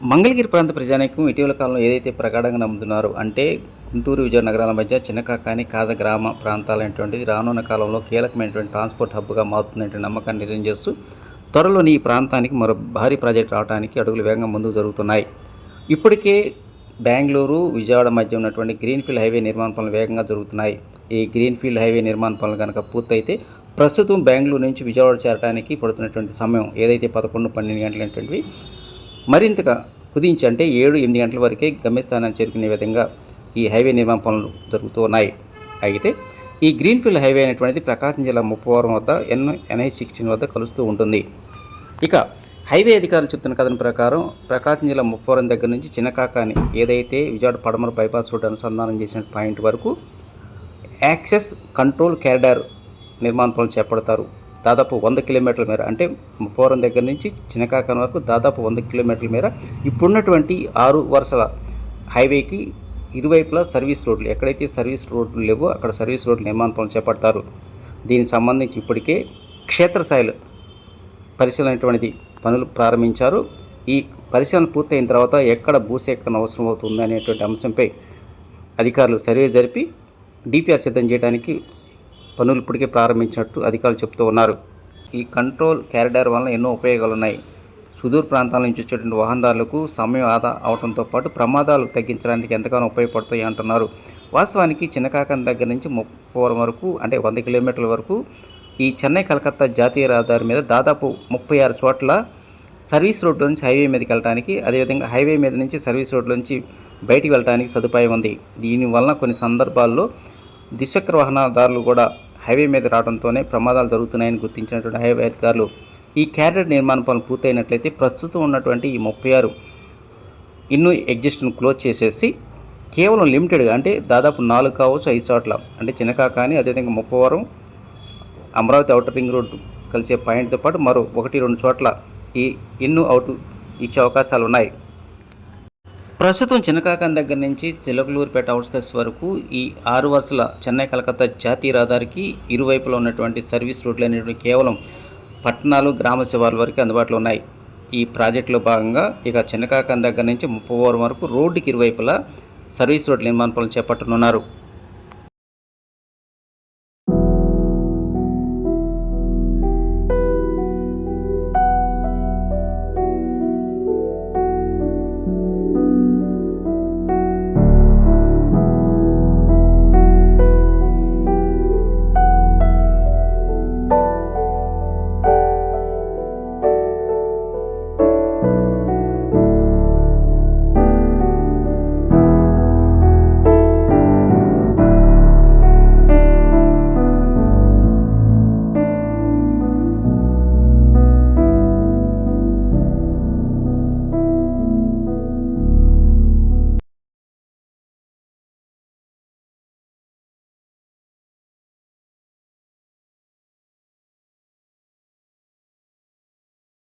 మంగళగిరి ప్రాంత ప్రజానీకం ఇటీవల కాలంలో ఏదైతే ప్రగాఢంగా నమ్ముతున్నారో అంటే గుంటూరు విజయనగరం నగరాల మధ్య చిన్నకాకాని కాజ గ్రామ ప్రాంతాలైనటువంటిది రానున్న కాలంలో కీలకమైనటువంటి ట్రాన్స్పోర్ట్ హబ్గా మారుతుందనే నమ్మకాన్ని నిజం చేస్తూ త్వరలోని ఈ ప్రాంతానికి మరో భారీ ప్రాజెక్టు రావడానికి అడుగులు వేగంగా ముందుకు జరుగుతున్నాయి. ఇప్పటికే బెంగళూరు విజయవాడ మధ్య ఉన్నటువంటి గ్రీన్ఫీల్డ్ హైవే నిర్మాణ పనులు వేగంగా జరుగుతున్నాయి. ఈ గ్రీన్ఫీల్డ్ హైవే నిర్మాణ పనులు కనుక పూర్తయితే ప్రస్తుతం బెంగళూరు నుంచి విజయవాడ చేరడానికి పడుతున్నటువంటి సమయం ఏదైతే 11-12 గంటలైనటువంటివి మరింతగా కుదించి అంటే 7-8 గంటల వరకే గమ్యస్థానాన్ని చేరుకునే విధంగా ఈ హైవే నిర్మాణ పనులు జరుగుతూ ఉన్నాయి. అయితే ఈ గ్రీన్ఫీల్డ్ హైవే అనేటువంటిది ప్రకాశం జిల్లా ముప్పవరం వద్ద NH16 వద్ద కలుస్తూ ఉంటుంది. ఇక హైవే అధికారులు చెప్తున్న కథనం ప్రకారం ప్రకాశం జిల్లా ముప్పవరం దగ్గర నుంచి చిన్నకాకాని ఏదైతే విజయవాడ పడమర బైపాస్ రోడ్డు అనుసంధానం చేసిన పాయింట్ వరకు యాక్సెస్ కంట్రోల్ కారిడార్ నిర్మాణ పనులు చేపడతారు. దాదాపు 100 కిలోమీటర్ల మేర అంటే ముప్పవరం దగ్గర నుంచి చిన్నకాకాని వరకు దాదాపు 100 కిలోమీటర్ల మేర ఇప్పుడున్నటువంటి 6 వరుసల హైవేకి ఇరువైపులా సర్వీస్ రోడ్లు ఎక్కడైతే సర్వీస్ రోడ్లు లేవో అక్కడ సర్వీస్ రోడ్లు నిర్మాణ పనులు చేపడతారు. దీనికి సంబంధించి ఇప్పటికే క్షేత్రస్థాయిలో పరిశీలనటువంటిది పనులు ప్రారంభించారు. ఈ పరిశీలన పూర్తయిన తర్వాత ఎక్కడ భూసేకరణ అవసరం అవుతుంది అనేటువంటి అంశంపై అధికారులు సర్వే జరిపి డిపిఆర్ సిద్ధం చేయడానికి పనులు ఇప్పటికే ప్రారంభించినట్టు అధికారులు చెప్తూ ఉన్నారు. ఈ కంట్రోల్ కారిడార్ వలన ఎన్నో ఉపయోగాలు ఉన్నాయి. సుదూర ప్రాంతాల నుంచి వచ్చేటువంటి వాహనదారులకు సమయం ఆదా అవడంతో పాటు ప్రమాదాలు తగ్గించడానికి ఎంతగానో ఉపయోగపడతాయి అంటున్నారు. వాస్తవానికి చిన్నకాకాని దగ్గర నుంచి ముప్పవరం వరకు అంటే 100 కిలోమీటర్ల వరకు ఈ చెన్నై కలకత్తా జాతీయ రహదారి మీద దాదాపు 36 చోట్ల సర్వీస్ రోడ్డు నుంచి హైవే మీదకి వెళ్ళడానికి, అదేవిధంగా హైవే మీద నుంచి సర్వీస్ రోడ్డు నుంచి బయటికి వెళ్ళడానికి సదుపాయం ఉంది. దీనివలన కొన్ని సందర్భాల్లో ద్విచక్ర వాహనదారులు కూడా హైవే మీద రావడంతోనే ప్రమాదాలు జరుగుతున్నాయని గుర్తించినటువంటి హైవే అధికారులు ఈ క్యారిడార్ నిర్మాణ పనులు పూర్తయినట్లయితే ప్రస్తుతం ఉన్నటువంటి ఈ 36 ఇన్ను ఎగ్జిస్ట్ను క్లోజ్ చేసేసి కేవలం లిమిటెడ్గా అంటే దాదాపు 4 కావచ్చు 5 చోట్ల అంటే చిన్నకాకాని అదేవిధంగా Muppavaram Amaravati outer ring road కలిసే పాయింట్తో పాటు మరో 1-2 చోట్ల ఈ ఇన్ను అవుట్ ఇచ్చే అవకాశాలు ఉన్నాయి. ప్రస్తుతం చిన్నకాకాని దగ్గర నుంచి చిలకలూరుపేట అవుట్స్కట్స్ వరకు ఈ 6 వరుసల చెన్నై కలకత్తా జాతీయ రహదారికి ఇరువైపులా ఉన్నటువంటి సర్వీస్ రోడ్లు అనేటువంటి కేవలం పట్టణాలు గ్రామ శివార్ల వరకు అందుబాటులో ఉన్నాయి. ఈ ప్రాజెక్టులో భాగంగా ఇక చిన్నకాకాని దగ్గర నుంచి ముప్పవరం వరకు రోడ్డుకి ఇరువైపులా సర్వీస్ రోడ్ల నిర్మాణ పనులు చేపట్టనున్నారు.